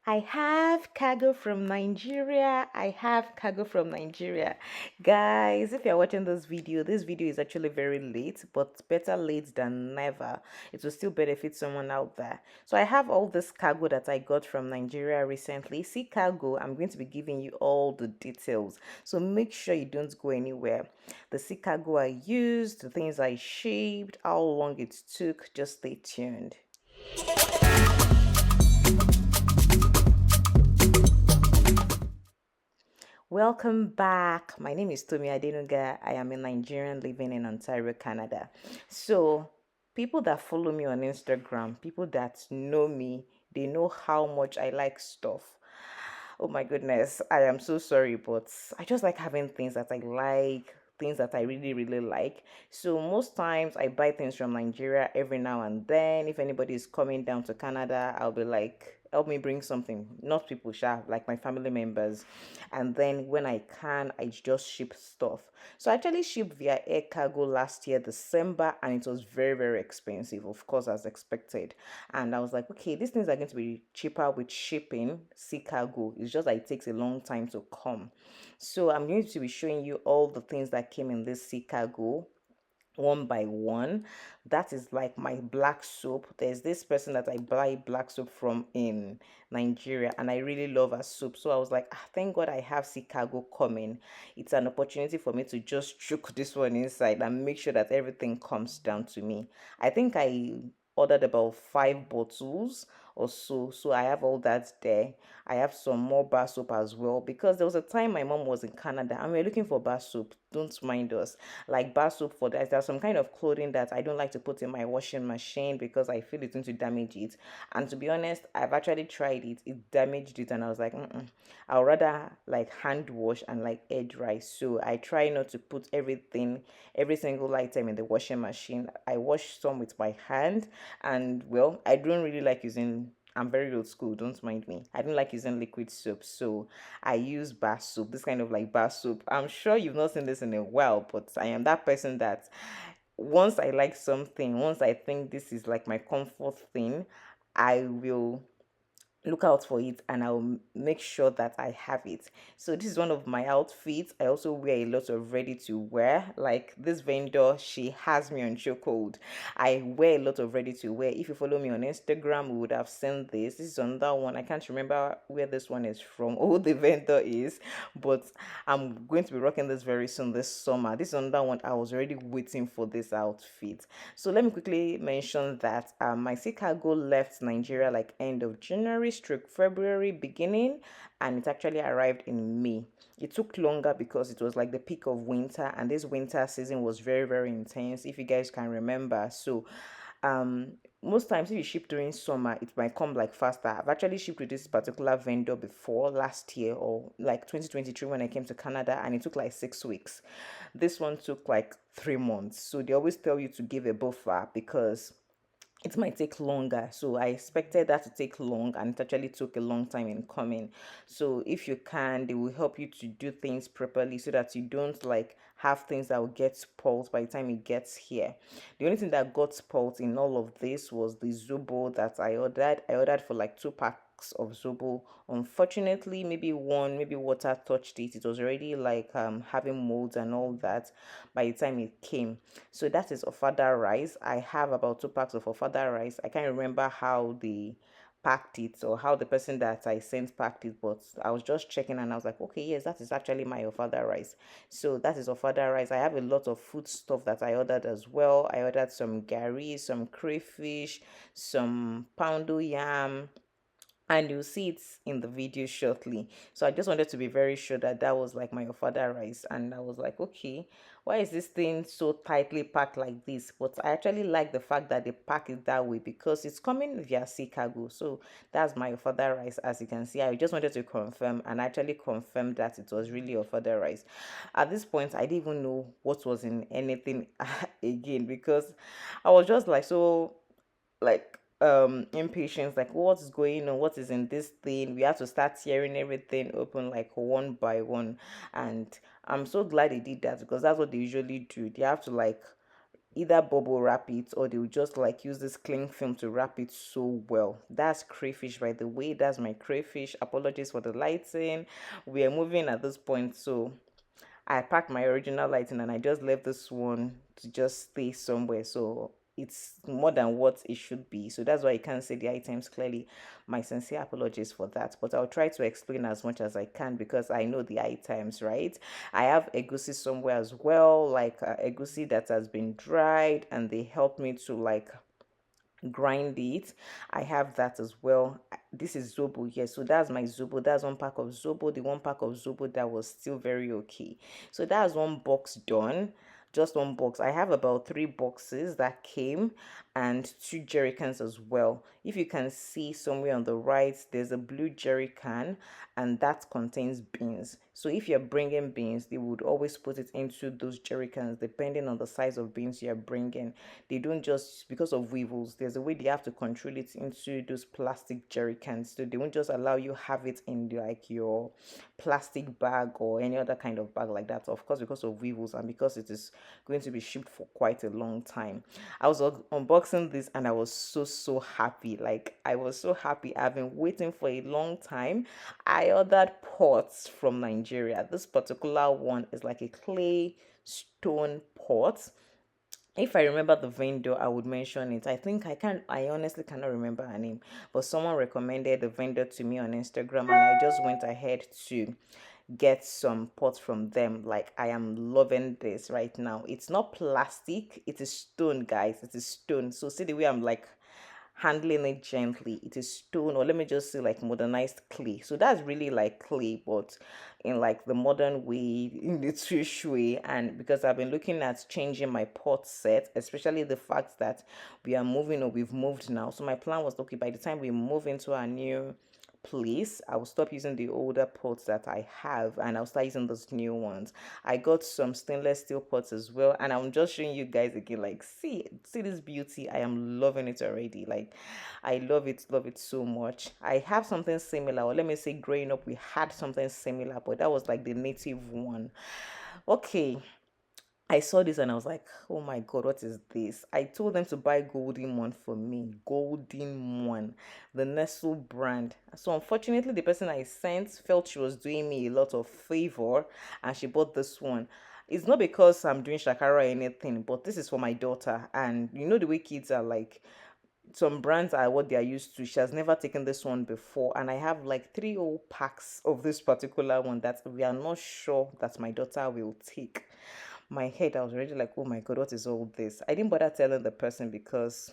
I have cargo from Nigeria. I have cargo from Nigeria. Guys, if you're watching this video is actually very late, but better late than never. It will still benefit someone out there. So I have all this cargo that I got from Nigeria recently. See cargo, I'm going to be giving you all the details. So make sure you don't go anywhere. The sea cargo I used, the things I shipped, how long it took, just stay tuned. Welcome back. My name is Tomi Adenuga. I am a Nigerian living in Ontario, Canada. So, people that follow me on Instagram, people that know me, they know how much I like stuff. Oh my goodness, I am so sorry, but I just like having things that I like, things that I really, really like. So most times I buy things from Nigeria every now and then. If anybody is coming down to Canada, I'll be like, help me bring something. Not people, like my family members. And then when I can, I just ship stuff. So I actually shipped via air cargo last year, December, and it was very, very expensive, of course, as expected. And I was like, okay, these things are going to be cheaper with shipping, sea cargo. It's just that it takes a long time to come. So I'm going to be showing you all the things that came in this sea cargo one by one. That is like my black soap. There's this person that I buy black soap from in Nigeria, and I really love her soap. So I was like, thank God I have sea cargo coming. It's an opportunity for me to just chook this one inside and make sure that everything comes down to me. I think I ordered about 5 bottles or so, so I have all that there. I have some more bar soap as well, because there was a time my mom was in Canada and we were looking for bar soap. Don't mind us. Like bar soap for that, there's some kind of clothing that I don't like to put in my washing machine because I feel it's going to damage it. And to be honest, I've actually tried it damaged it, and I was like, I'd rather like hand wash and like air dry. So I try not to put every single item in the washing machine. I wash some with my hand, and well, I don't really like using, I'm very old school, don't mind me. I don't like using liquid soap, so I use bar soap, this kind of like bar soap. I'm sure you've not seen this in a while, but I am that person that once I like something, once I think this is like my comfort thing, I will look out for it and I'll make sure that I have it. So this is one of my outfits. I also wear a lot of ready to wear. Like this vendor, she has me on chokehold. I wear a lot of ready to wear. If you follow me on Instagram, we would have seen this. This is another one. I can't remember where this one is from, who the vendor is, but I'm going to be rocking this very soon this summer. This is another one. I was already waiting for this outfit. So let me quickly mention that my sea cargo left Nigeria like end of January stroke February beginning, and it actually arrived in May. It took longer because it was like the peak of winter, and this winter season was very, very intense, if you guys can remember. So um most times if you ship during summer, it might come like faster. I've actually shipped with this particular vendor before last year, or like 2023, when I came to Canada, and it took like 6 weeks. This one took like 3 months. So they always tell you to give a buffer because it might take longer. So I expected that to take long, and it actually took a long time in coming. So if you can, they will help you to do things properly so that you don't like have things that will get spoiled by the time it gets here. The only thing that got spoiled in all of this was the Zobo that I ordered. I ordered for like 2 packs of Zobo. Unfortunately, maybe water touched it. It was already like having molds and all that by the time it came. So that is ofada rice. I have about 2 packs of ofada rice. I can't remember how they packed it or how the person that I sent packed it, but I was just checking and I was like, okay, yes, that is actually my ofada rice. So that is ofada rice. I have a lot of food stuff that I ordered as well. I ordered some gari, some crayfish, some poundo yam, and you'll see it in the video shortly. So I just wanted to be very sure that that was like my father rice, and I was like, okay, why is this thing so tightly packed like this? But I actually like the fact that they pack it that way because it's coming via sea cargo. So that's my father rice. As you can see, I just wanted to confirm, and actually confirmed that it was really a father rice. At this point, I didn't even know what was in anything again, because I was just like, so like impatience, like what's going on, what is in this thing. We have to start tearing everything open like one by one, and I'm so glad they did that because that's what they usually do. They have to like either bubble wrap it, or they'll just like use this cling film to wrap it so well. That's crayfish, by the way. That's my crayfish. Apologies for the lighting. We are moving at this point, so I packed my original lighting and I just left this one to just stay somewhere. So it's more than what it should be. So that's why I can't say the items clearly. My sincere apologies for that. But I'll try to explain as much as I can because I know the items, right? I have egusi somewhere as well, like egusi that has been dried, and they helped me to like grind it. I have that as well. This is zobo, yes. So that's my zobo. That's one pack of zobo. The one pack of zobo that was still very okay. So that's one box done. Just one box. I have about three boxes that came, and two jerry cans as well. If you can see somewhere on the right, there's a blue jerry can, and that contains beans. So if you're bringing beans, they would always put it into those jerry cans depending on the size of beans you're bringing. They don't just, because of weevils, there's a way they have to control it into those plastic jerry cans. So they won't just allow you have it in like your plastic bag or any other kind of bag like that. Of course, because of weevils and because it is going to be shipped for quite a long time. I was unboxing this and I was so happy. Like I was so happy. I've been waiting for a long time. I ordered pots from Nigeria. This particular one is like a clay stone pot. If I remember the vendor, I would mention it. I honestly cannot remember her name, but someone recommended the vendor to me on Instagram, and I just went ahead to get some pots from them. Like I am loving this right now. It's not plastic, it is stone, guys. It is stone. So see the way I'm like handling it gently. It is stone, or let me just say like modernized clay. So that's really like clay, but in like the modern way, in the Trish way. And because I've been looking at changing my pot set, especially the fact that we are moving, or we've moved now. So my plan was, okay, by the time we move into our new place, I will stop using the older pots that I have and I'll start using those new ones. I got some stainless steel pots as well, and I'm just showing you guys again, like, see this beauty. I am loving it already. Like I love it so much. I have something similar, or let me say growing up we had something similar, but that was like the native one. Okay, I saw this and I was like, oh my God, what is this? I told them to buy Golden One for me. Golden One, the Nestle brand. So unfortunately, the person I sent felt she was doing me a lot of favor and she bought this one. It's not because I'm doing shakara or anything, but this is for my daughter. And you know the way kids are like, some brands are what they are used to. She has never taken this one before, and I have like three old packs of this particular one that we are not sure that my daughter will take. My head, I was already like, oh my God, what is all this? I didn't bother telling the person because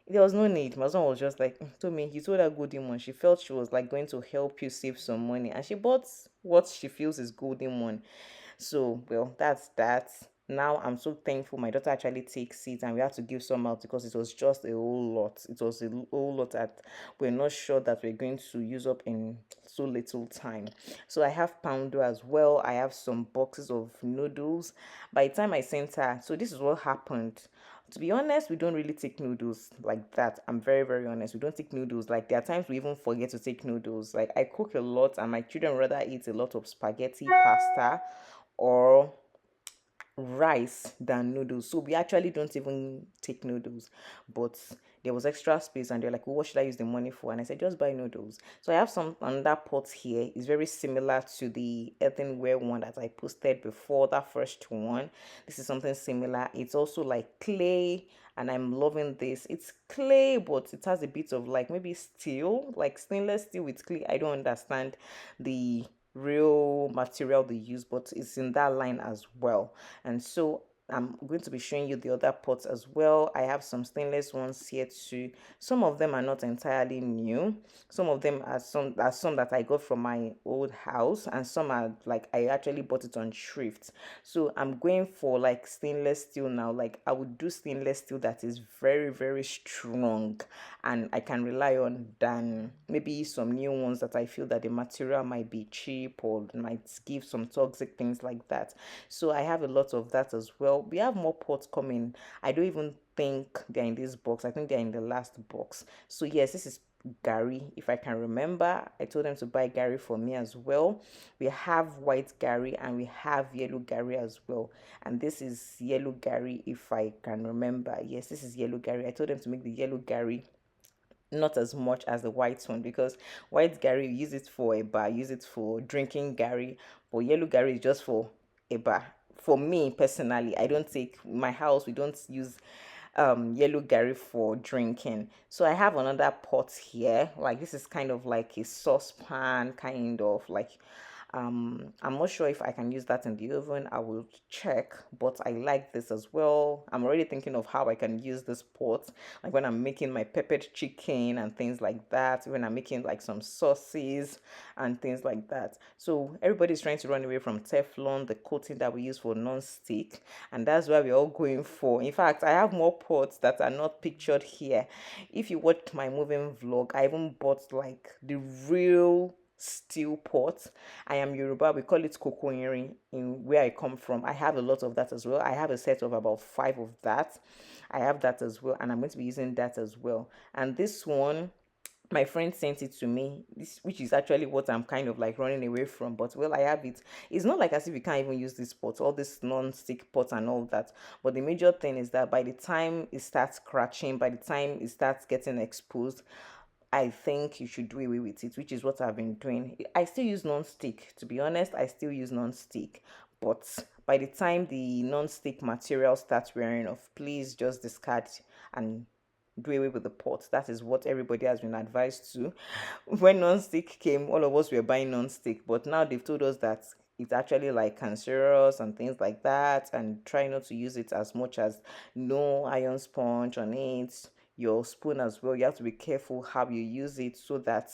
there was no need. My husband was just like, told me, he told her golden one. She felt she was like going to help you save some money, and she bought what she feels is golden one. So, well, that's that. Now I'm so thankful my daughter actually takes it, and we had to give some out because it was just a whole lot. It was a whole lot that we're not sure that we're going to use up in so little time. So I have poundo as well. I have some boxes of noodles. By the time I sent her, so this is what happened. To be honest, we don't really take noodles like that. I'm very honest. We don't take noodles. Like there are times we even forget to take noodles. Like I cook a lot and my children rather eat a lot of spaghetti, pasta, or rice than noodles. So we actually don't even take noodles. But there was extra space and they're like, well, what should I use the money for? And I said, just buy noodles. So I have some another pot here. It's very similar to the earthenware one that I posted before, that first one. This is something similar. It's also like clay, and I'm loving this. It's clay, but it has a bit of like maybe steel, like stainless steel with clay. I don't understand the real material they use, but it's in that line as well. And so I'm going to be showing you the other pots as well. I have some stainless ones here too. Some of them are not entirely new. Some of them are some that I got from my old house, and some are like I actually bought it on thrift. So I'm going for like stainless steel now. Like I would do stainless steel that is very strong and I can rely on, than maybe some new ones that I feel that the material might be cheap or might give some toxic things like that. So I have a lot of that as well. We have more pots coming. I don't even think they're in this box. I think they're in the last box. So yes, this is gari, if I can remember. I told them to buy gari for me as well. We have white gari and we have yellow gari as well. And this is yellow gari, if I can remember. Yes, this is yellow gari. I told them to make the yellow gari not as much as the white one, because white gari, use it for a bar, use it for drinking gari, but yellow gari is just for a bar. For me personally, I don't take my house, we don't use yellow gari for drinking. So I have another pot here, like this is kind of like a saucepan, kind of like, I'm not sure if I can use that in the oven. I will check, but I like this as well. I'm already thinking of how I can use this pot, like when I'm making my peppered chicken and things like that, when I'm making like some sauces and things like that. So everybody's trying to run away from Teflon, the coating that we use for non-stick, and that's why we're all going for. In fact, I have more pots that are not pictured here. If you watched my moving vlog, I even bought like the real steel pot. I am Yoruba, we call it cocoa earring in where I come from. I have a lot of that as well. I have a set of about five of that. I have that as well, and I'm going to be using that as well. And this one, my friend sent it to me, this, which is actually what I'm kind of like running away from, but well, I have it. It's not like as if you can't even use this pot, all this non-stick pot and all that, but the major thing is that by the time it starts scratching, by the time it starts getting exposed, I think you should do away with it, which is what I've been doing. I still use non-stick, to be honest. I still use non-stick, but by the time the non-stick material starts wearing off, please just discard and do away with the pot. That is what everybody has been advised to. When non-stick came, all of us were buying non-stick, but now they've told us that it's actually like cancerous and things like that, and try not to use it as much as, no iron sponge on it. Your spoon as well, you have to be careful how you use it so that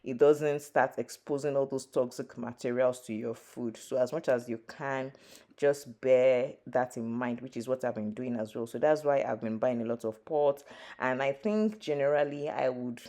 it doesn't start exposing all those toxic materials to your food. So as much as you can, just bear that in mind, which is what I've been doing as well. So that's why I've been buying a lot of pots, and I think generally I would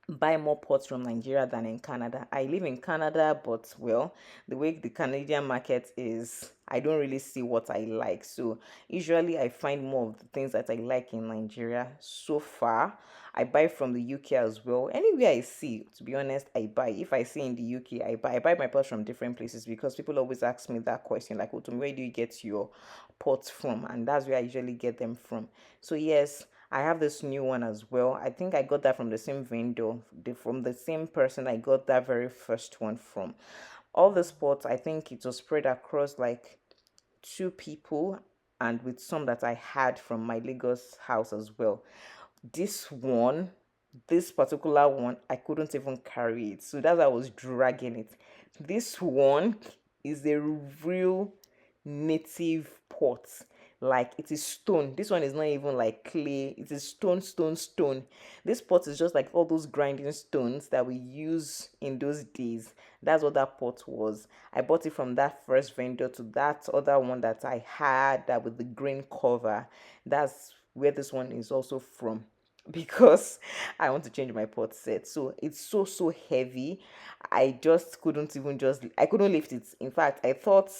buy more pots from Nigeria than in Canada. I live in Canada, but well, the way the Canadian market is, I don't really see what I like. So usually I find more of the things that I like in Nigeria. So far, I buy from the UK as well. Anywhere I see, to be honest, I buy. If I see in the UK, I buy. I buy my pots from different places because people always ask me that question, like, "Utum, where do you get your pots from?" And that's where I usually get them from. So yes, I have this new one as well. I think I got that from the same vendor, from the same person I got that very first one from. All the spots, I think it was spread across like two people, and with some that I had from my Lagos house as well. This one, this particular one, I couldn't even carry it. So that's why I was dragging it. This one is a real native pot. Like it is stone. This one is not even like clay. It is stone, stone, stone. This pot is just like all those grinding stones that we use in those days. That's what that pot was. I bought it from that first vendor to that other one that I had that with the green cover. That's where this one is also from, because I want to change my pot set. So it's so heavy. I just couldn't even just I couldn't lift it. In fact, I thought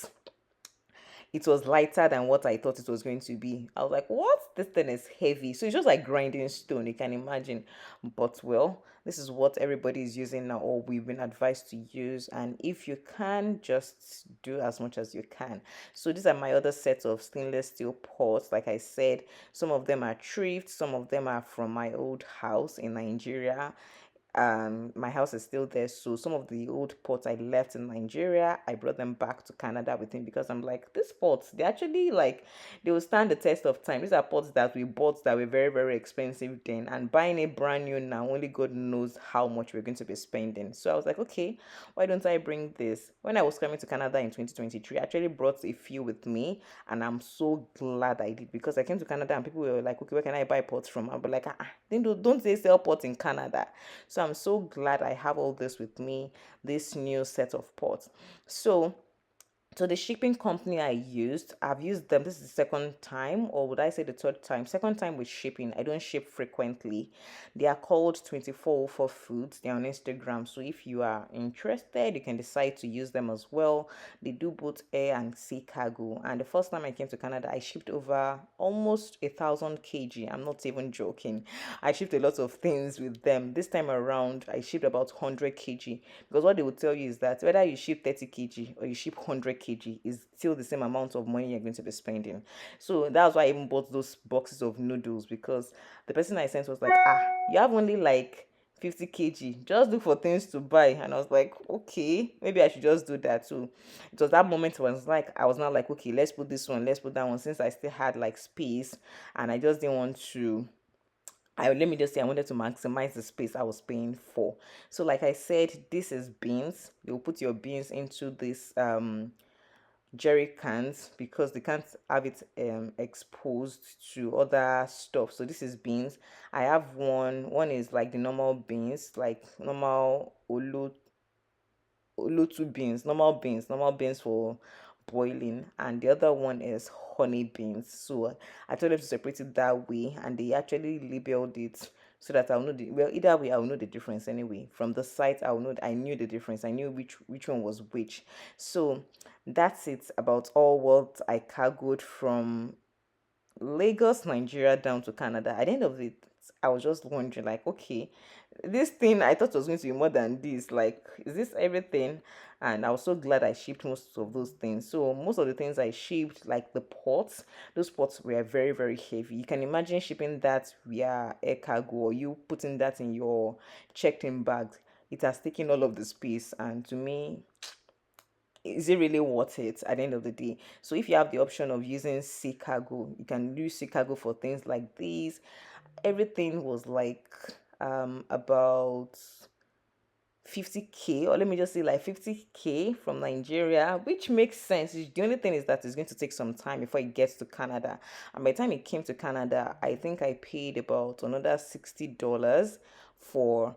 it was lighter than what I thought it was going to be. I was like, what? This thing is heavy. So it's just like grinding stone, you can imagine. But well, this is what everybody is using now, or we've been advised to use. And if you can, just do as much as you can. So these are my other sets of stainless steel pots. Like I said, some of them are thrift, some of them are from my old house in Nigeria. My house is still there, so some of the old pots I left in Nigeria, I brought them back to Canada with me, because I'm like, these pots, they actually like, they will stand the test of time. These are pots that we bought that were very expensive then, and buying a brand new now, only God knows how much we're going to be spending. So I was like, okay, why don't I bring this? When I was coming to Canada in 2023, I actually brought a few with me, and I'm so glad I did, because I came to Canada and people were like, okay, where can I buy pots from? I'll be like, then don't they sell pots in Canada? So I'm so glad I have all this with me, this new set of pots. So So the shipping company I've used them. This is the second time, or would I say the third time? Second time with shipping. I don't ship frequently. They are called 24 for Foods. They're on Instagram. So if you are interested, you can decide to use them as well. They do both air and sea cargo. And the first time I came to Canada, I shipped over almost 1,000 kg. I'm not even joking. I shipped a lot of things with them. This time around, I shipped about 100 kg, because what they will tell you is that whether you ship 30 kg or you ship 100 kg is still the same amount of money you're going to be spending. So that's why I even bought those boxes of noodles, because the person I sent was like, you have only like 50 kg, just look for things to buy. And I was like, okay, maybe I should just do that too. It was that moment was like, I was not like, okay, let's put this one, let's put that one, since I still had like space, and I just didn't want to, I let me just say I wanted to maximize the space I was paying for. So like I said, this is beans. You'll put your beans into this jerry cans, because they can't have it exposed to other stuff. So this is beans. I have one is like the normal beans, like normal olotu beans, normal beans for boiling, and the other one is honey beans. So I told them to separate it that way, and they actually labeled it so that I'll know the, well, either way I'll know the difference anyway. From the site I'll know, I knew the difference. I knew which one was which. So that's it about all what I cargoed from Lagos, Nigeria down to Canada. At the end of it, I was just wondering, like, okay, this thing I thought was going to be more than this. Like, is this everything? And I was so glad I shipped most of those things. So most of the things I shipped, like the pots, those pots were very, very heavy. You can imagine shipping that via air cargo, or you putting that in your checked-in bag. It has taken all of the space, and to me, is it really worth it at the end of the day? So if you have the option of using sea cargo, you can use sea cargo for things like these. Everything was like about 50K, or let me just say like 50K from Nigeria, which makes sense. The only thing is that it's going to take some time before it gets to Canada. And by the time it came to Canada, I think I paid about another $60 for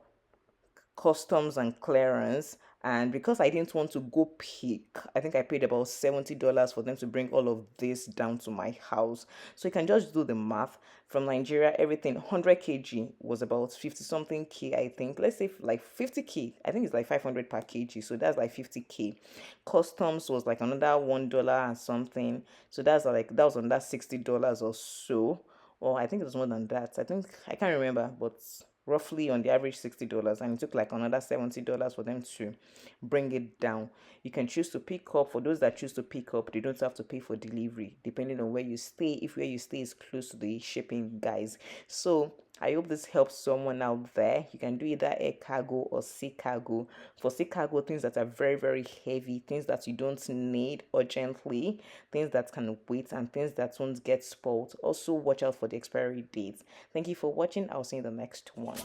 customs and clearance. And because I didn't want to go pick, I think I paid about $70 for them to bring all of this down to my house. So you can just do the math. From Nigeria, everything 100 kg was about 50 something K, I think. Let's say like 50K. I think it's like 500 per kg. So that's like 50K. Customs was like another $1 and something. So that's like, that was another $60 or so. Or I think it was more than that. I think, I can't remember, but roughly on the average $60, and it took like another $70 for them to bring it down. You can choose to pick up. For those that choose to pick up, they don't have to pay for delivery depending on where you stay, if where you stay is close to the shipping guys. So I hope this helps someone out there. You can do either air cargo or sea cargo. For sea cargo, things that are very, very heavy, things that you don't need urgently, things that can wait, and things that won't get spoiled. Also, watch out for the expiry dates. Thank you for watching. I'll see you in the next one.